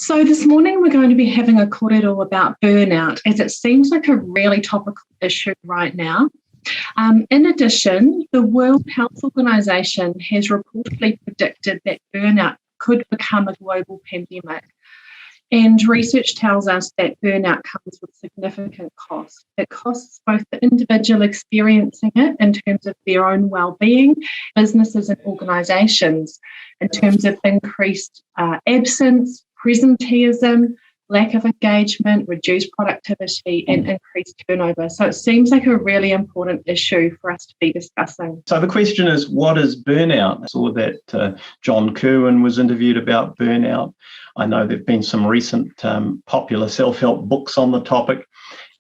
So this morning we're going to be having a kōrero about burnout, as it seems like a really topical issue right now. In addition, the World Health Organization has reportedly predicted that burnout could become a global pandemic. And research tells us that burnout comes with significant cost. It costs both the individual experiencing it in terms of their own well-being, businesses and organisations in terms of increased absence, presenteeism, lack of engagement, reduced productivity and increased turnover. So it seems like a really important issue for us to be discussing. So the question is, what is burnout? I saw that John Kerwin was interviewed about burnout. I know there have been some recent popular self-help books on the topic,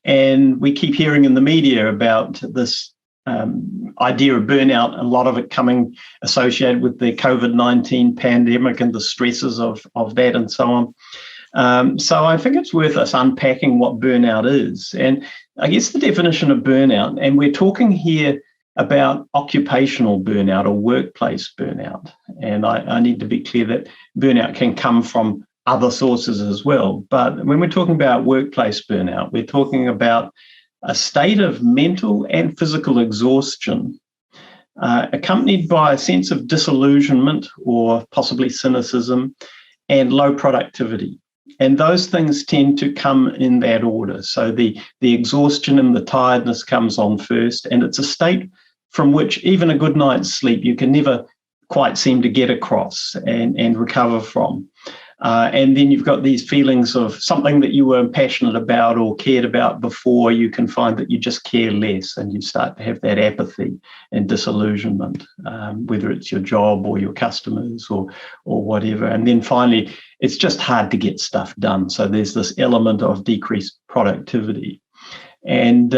and we keep hearing in the media about this idea of burnout, a lot of it coming associated with the COVID-19 pandemic and the stresses of that and so on. So I think it's worth us unpacking what burnout is. And I guess the definition of burnout, and we're talking here about occupational burnout or workplace burnout. And I need to be clear that burnout can come from other sources as well. But when we're talking about workplace burnout, we're talking about a state of mental and physical exhaustion accompanied by a sense of disillusionment or possibly cynicism and low productivity. And those things tend to come in that order. So the exhaustion and the tiredness comes on first, and it's a state from which even a good night's sleep you can never quite seem to get across and recover from. And then you've got these feelings of something that you were passionate about or cared about before. You can find that you just care less, and you start to have that apathy and disillusionment, whether it's your job or your customers or whatever. And then finally, it's just hard to get stuff done. So there's this element of decreased productivity. And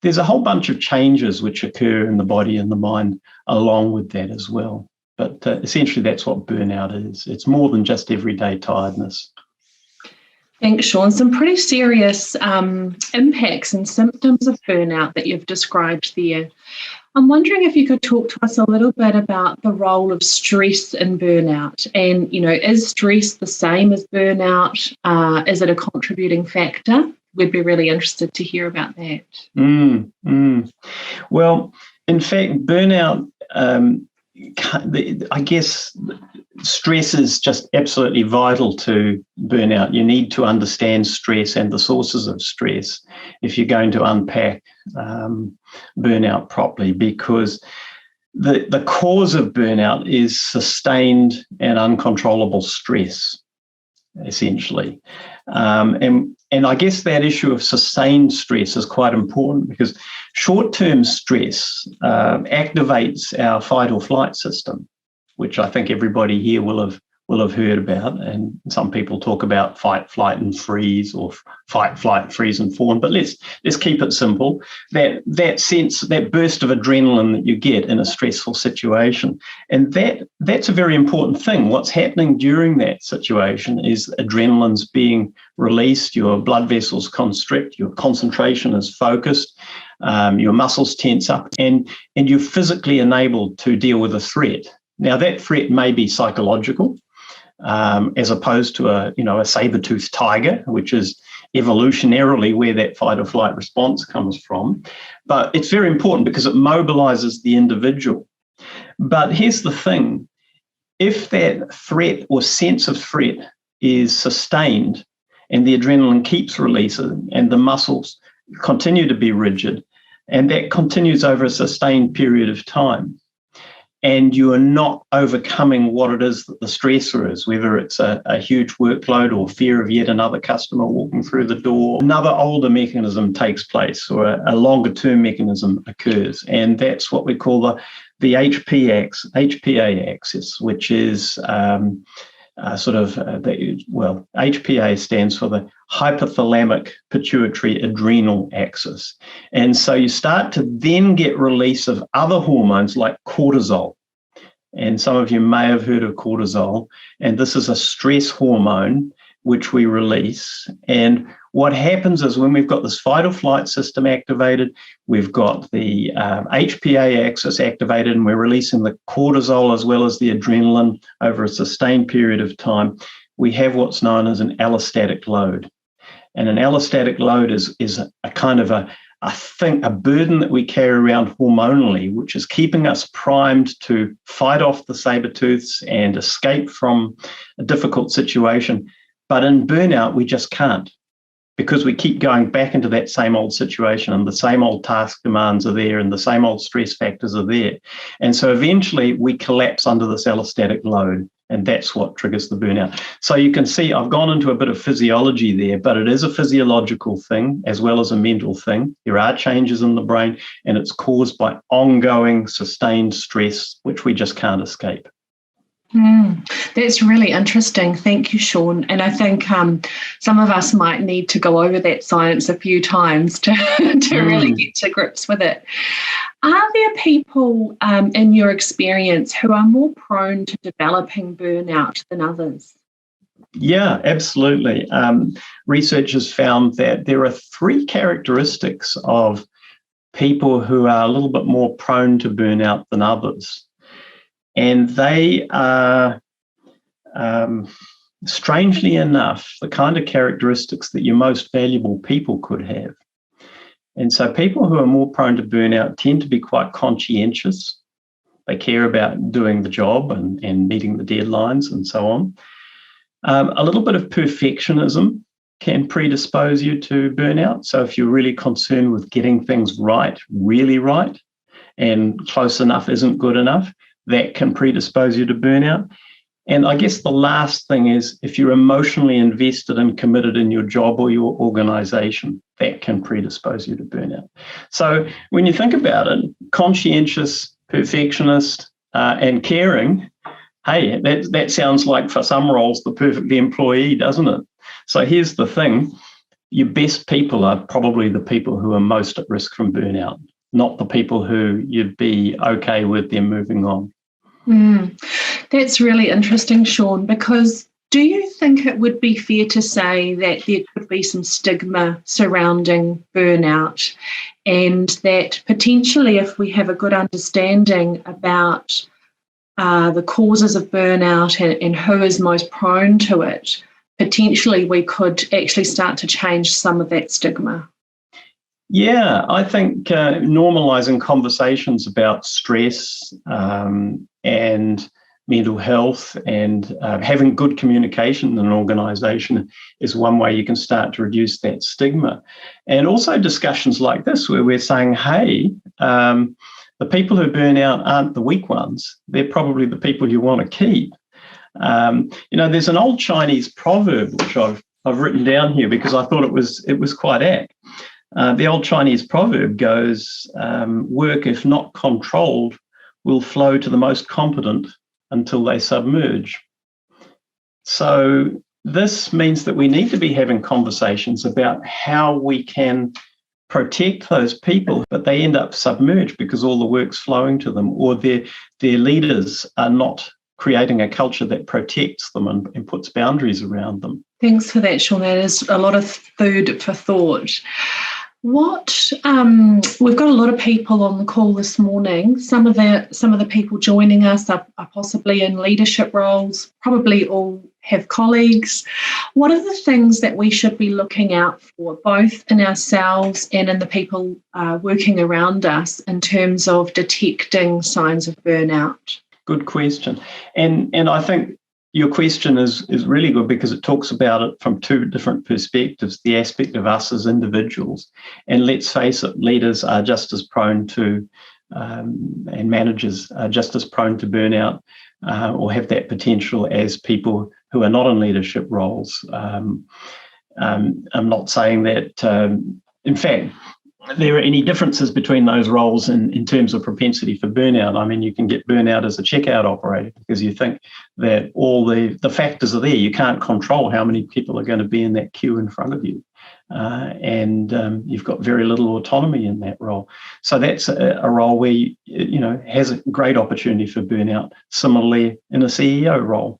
there's a whole bunch of changes which occur in the body and the mind along with that as well. But essentially, that's what burnout is. It's more than just everyday tiredness. Thanks, Shaun. Some pretty serious impacts and symptoms of burnout that you've described there. I'm wondering if you could talk to us a little bit about the role of stress in burnout. And, is stress the same as burnout? Is it a contributing factor? We'd be really interested to hear about that. Well, in fact, burnout, I guess stress is just absolutely vital to burnout. You need to understand stress and the sources of stress if you're going to unpack burnout properly, because the cause of burnout is sustained and uncontrollable stress, essentially. And I guess that issue of sustained stress is quite important, because short-term stress activates our fight or flight system, which I think everybody here will have heard about. And some people talk about fight, flight, and freeze, or fight, flight, freeze, and fawn. But let's keep it simple. That sense, that burst of adrenaline that you get in a stressful situation, and that's a very important thing. What's happening during that situation is adrenaline's being released, your blood vessels constrict, your concentration is focused, your muscles tense up, and you're physically enabled to deal with a threat. Now, that threat may be psychological, as opposed to a saber-toothed tiger, which is evolutionarily where that fight or flight response comes from. But it's very important because it mobilizes the individual. But here's the thing. If that threat or sense of threat is sustained and the adrenaline keeps releasing and the muscles continue to be rigid, and that continues over a sustained period of time, and you are not overcoming what it is that the stressor is, whether it's a huge workload or fear of yet another customer walking through the door, another older mechanism takes place, or a longer-term mechanism occurs. And that's what we call the HPA axis, which is HPA stands for the hypothalamic pituitary adrenal axis. And so you start to then get release of other hormones like cortisol. And some of you may have heard of cortisol. And this is a stress hormone which we release. And what happens is when we've got this fight or flight system activated, we've got the HPA axis activated, and we're releasing the cortisol as well as the adrenaline over a sustained period of time, we have what's known as an allostatic load. And an allostatic load is a kind of a burden that we carry around hormonally, which is keeping us primed to fight off the saber-tooths and escape from a difficult situation. But in burnout, we just can't, because we keep going back into that same old situation, and the same old task demands are there, and the same old stress factors are there. And so eventually we collapse under this allostatic load, and that's what triggers the burnout. So you can see I've gone into a bit of physiology there, but it is a physiological thing as well as a mental thing. There are changes in the brain, and it's caused by ongoing, sustained stress, which we just can't escape. That's really interesting. Thank you, Shaun. And I think some of us might need to go over that science a few times to really get to grips with it. Are there people in your experience who are more prone to developing burnout than others? Yeah, absolutely. Researchers found that there are 3 characteristics of people who are a little bit more prone to burnout than others. And they are, strangely enough, the kind of characteristics that your most valuable people could have. And so people who are more prone to burnout tend to be quite conscientious. They care about doing the job and meeting the deadlines and so on. A little bit of perfectionism can predispose you to burnout. So if you're really concerned with getting things right, really right, and close enough isn't good enough, that can predispose you to burnout. And I guess the last thing is if you're emotionally invested and committed in your job or your organisation, that can predispose you to burnout. So when you think about it, conscientious, perfectionist, and caring, hey, that sounds like for some roles the perfect employee, doesn't it? So here's the thing. Your best people are probably the people who are most at risk from burnout, not the people who you'd be okay with them moving on. That's really interesting, Shaun, because do you think it would be fair to say that there could be some stigma surrounding burnout, and that potentially if we have a good understanding about the causes of burnout and who is most prone to it, potentially we could actually start to change some of that stigma? Yeah, I think normalising conversations about stress and mental health and having good communication in an organisation is one way you can start to reduce that stigma. And also discussions like this where we're saying, hey, the people who burn out aren't the weak ones. They're probably the people you want to keep. There's an old Chinese proverb which I've written down here because I thought it was quite apt. The old Chinese proverb goes, work, if not controlled, will flow to the most competent until they submerge. So this means that we need to be having conversations about how we can protect those people, but they end up submerged because all the work's flowing to them, or their leaders are not creating a culture that protects them and puts boundaries around them. Thanks for that, Shaun. That is a lot of food for thought. We've got a lot of people on the call this morning. Some of the people joining us are possibly in leadership roles, probably all have colleagues. What are the things that we should be looking out for, both in ourselves and in the people working around us, in terms of detecting signs of burnout? Good question. And I think your question is really good because it talks about it from 2 different perspectives, the aspect of us as individuals. And let's face it, leaders are just as prone to, and managers are just as prone to burnout or have that potential as people who are not in leadership roles. I'm not saying that, in fact, there are any differences between those roles in terms of propensity for burnout. I mean, you can get burnout as a checkout operator because you think that all the factors are there. You can't control how many people are going to be in that queue in front of you. And you've got very little autonomy in that role. So that's a role where, has a great opportunity for burnout. Similarly, in a CEO role.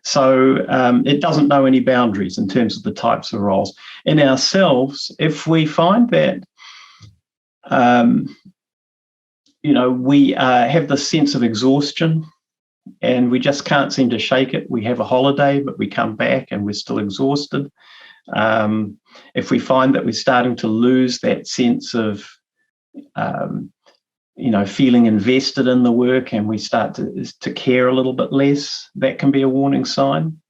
So it doesn't know any boundaries in terms of the types of roles. In ourselves, if we find that we have the sense of exhaustion and we just can't seem to shake it. We have a holiday, but we come back and we're still exhausted. If we find that we're starting to lose that sense of, feeling invested in the work, and we start to care a little bit less, that can be a warning sign.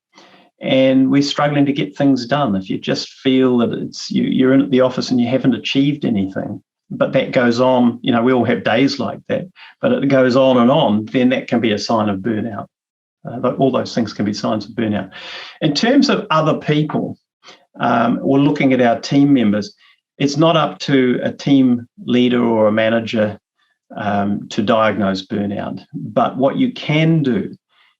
And we're struggling to get things done. If you just feel that you're in at the office and you haven't achieved anything, but that goes on, we all have days like that, but it goes on, then that can be a sign of burnout. All those things can be signs of burnout. In terms of other people, or looking at our team members, it's not up to a team leader or a manager to diagnose burnout. But what you can do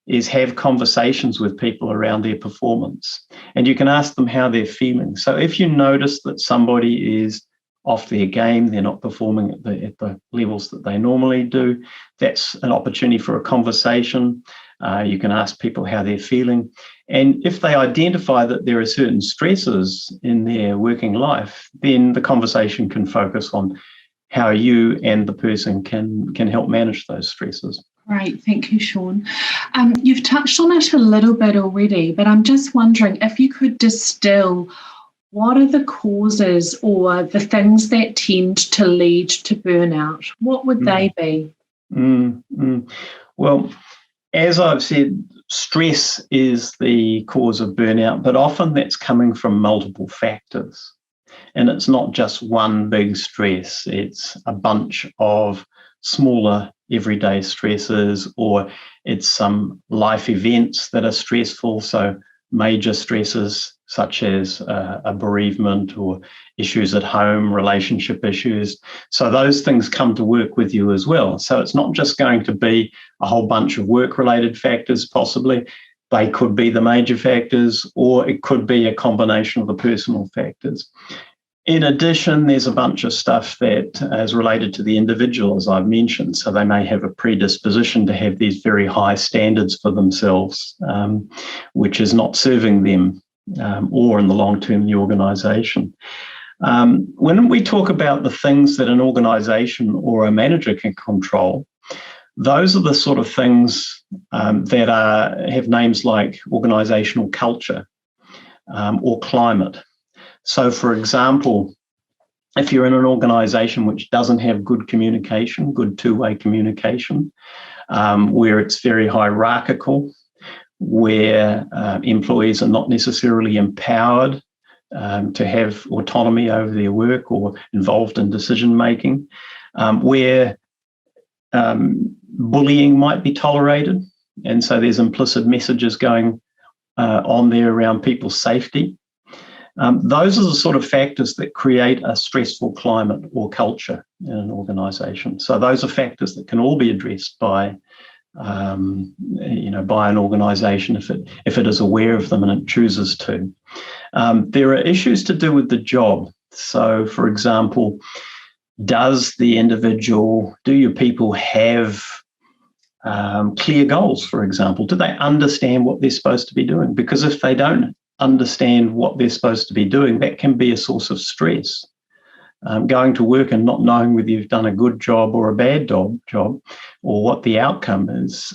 is have conversations with people around their performance, and you can ask them how they're feeling. So if you notice that somebody is off their game, they're not performing at the levels that they normally do, that's an opportunity for a conversation. You can ask people how they're feeling. And if they identify that there are certain stresses in their working life, then the conversation can focus on how you and the person can help manage those stresses. Great, thank you, Shaun. You've touched on it a little bit already, but I'm just wondering if you could distill what are the causes or the things that tend to lead to burnout? What would they be? Well, as I've said, stress is the cause of burnout, but often that's coming from multiple factors. And it's not just one big stress, it's a bunch of smaller everyday stresses, or it's some life events that are stressful. So major stresses such as a bereavement or issues at home, relationship issues. So those things come to work with you as well. So it's not just going to be a whole bunch of work-related factors, possibly. They could be the major factors, or it could be a combination of the personal factors. In addition, there's a bunch of stuff that is related to the individual, as I've mentioned. So they may have a predisposition to have these very high standards for themselves, which is not serving them or in the long term the organisation. When we talk about the things that an organisation or a manager can control, those are the sort of things that have names like organisational culture or climate. So, for example, if you're in an organisation which doesn't have good communication, good two-way communication, where it's very hierarchical, where employees are not necessarily empowered to have autonomy over their work or involved in decision-making, where bullying might be tolerated, and so there's implicit messages going on there around people's safety. Those are the sort of factors that create a stressful climate or culture in an organisation. So those are factors that can all be addressed by by an organisation if it is aware of them and it chooses to. There are issues to do with the job. So, for example, do your people have clear goals, for example? Do they understand what they're supposed to be doing? Because if they don't understand what they're supposed to be doing, that can be a source of stress. Going to work and not knowing whether you've done a good job or a bad job, or what the outcome is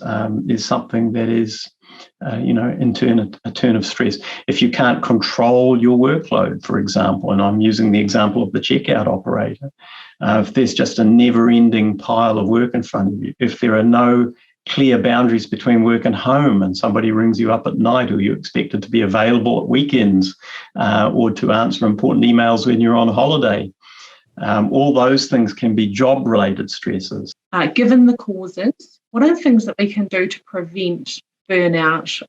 something that is, in turn a turn of stress. If you can't control your workload, for example, and I'm using the example of the checkout operator, if there's just a never-ending pile of work in front of you, if there are no clear boundaries between work and home, and somebody rings you up at night, or you're expected to be available at weekends, or to answer important emails when you're on holiday. All those things can be job-related stresses. Given the causes, what are the things that we can do to prevent burnout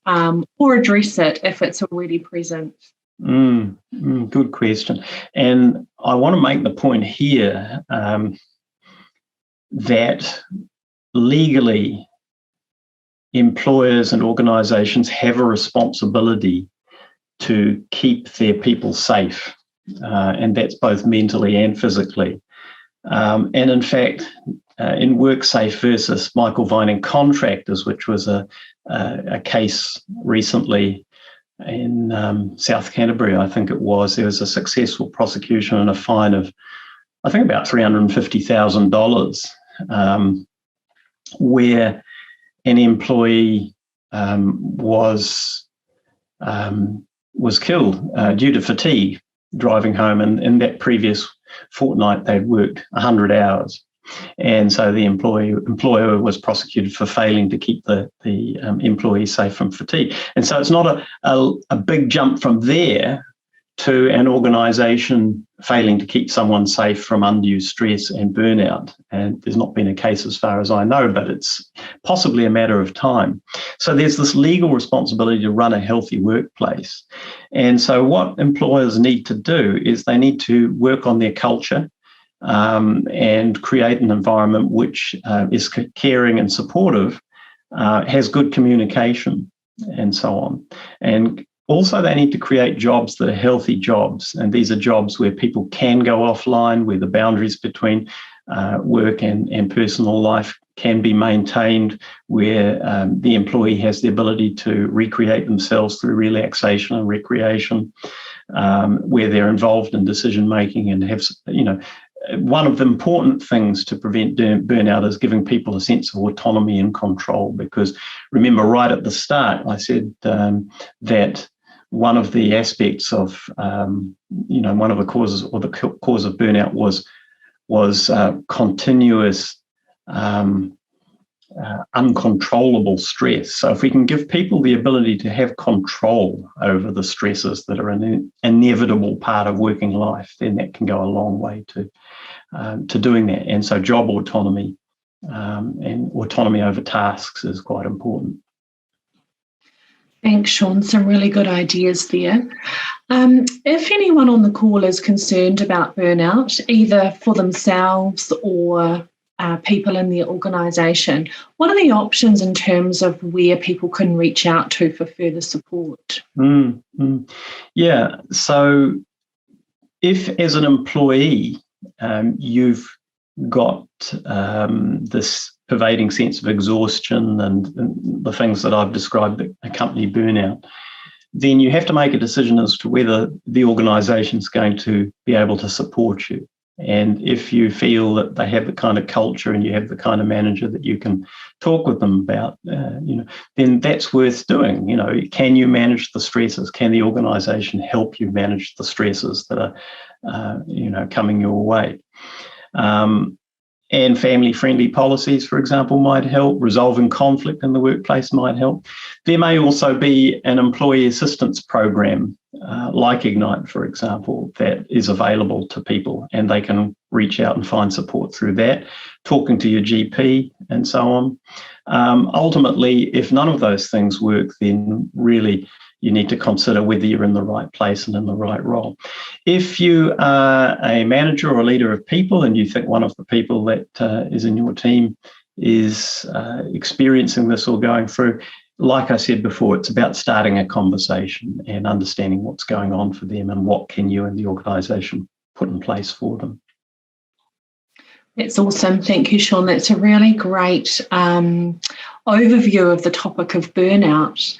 or address it if it's already present? Good question. And I want to make the point here that legally, employers and organisations have a responsibility to keep their people safe, and that's both mentally and physically. And in fact, in WorkSafe versus Michael Vining Contractors, which was a case recently in South Canterbury, I think it was, there was a successful prosecution and a fine of, I think, about $350,000, where an employee was killed due to fatigue driving home, and in that previous fortnight they'd worked 100 hours. And so the employer was prosecuted for failing to keep the employee safe from fatigue. And so it's not a big jump from there to an organisation failing to keep someone safe from undue stress and burnout. And there's not been a case as far as I know, but it's possibly a matter of time. So there's this legal responsibility to run a healthy workplace. And so what employers need to do is they need to work on their culture, and create an environment which is caring and supportive, has good communication, and so on. And also they need to create jobs that are healthy jobs. And these are jobs where people can go offline, where the boundaries between work and personal life can be maintained, where the employee has the ability to recreate themselves through relaxation and recreation, where they're involved in decision making and have, one of the important things to prevent burnout is giving people a sense of autonomy and control. Because remember, right at the start, I said that one of the aspects of, one of the causes, or the cause of burnout was continuous uncontrollable stress. So if we can give people the ability to have control over the stresses that are an inevitable part of working life, then that can go a long way to doing that. And so job autonomy and autonomy over tasks is quite important. Thanks, Shaun. Some really good ideas there. If anyone on the call is concerned about burnout, either for themselves or people in the organisation, what are the options in terms of where people can reach out to for further support? Yeah, so if as an employee you've got this pervading sense of exhaustion and the things that I've described that accompany burnout, then you have to make a decision as to whether the organisation is going to be able to support you. And if you feel that they have the kind of culture and you have the kind of manager that you can talk with them about, then that's worth doing. Can you manage the stresses? Can the organisation help you manage the stresses that are, coming your way? And family-friendly policies, for example, might help. Resolving conflict in the workplace might help. There may also be an employee assistance program, like Ignite, for example, that is available to people, and they can reach out and find support through that, talking to your GP and so on. Ultimately, if none of those things work, then really you need to consider whether you're in the right place and in the right role. If you are a manager or a leader of people and you think one of the people that is in your team is experiencing this or going through, like I said before, it's about starting a conversation and understanding what's going on for them and what can you and the organisation put in place for them. That's awesome. Thank you, Shaun. That's a really great overview of the topic of burnout.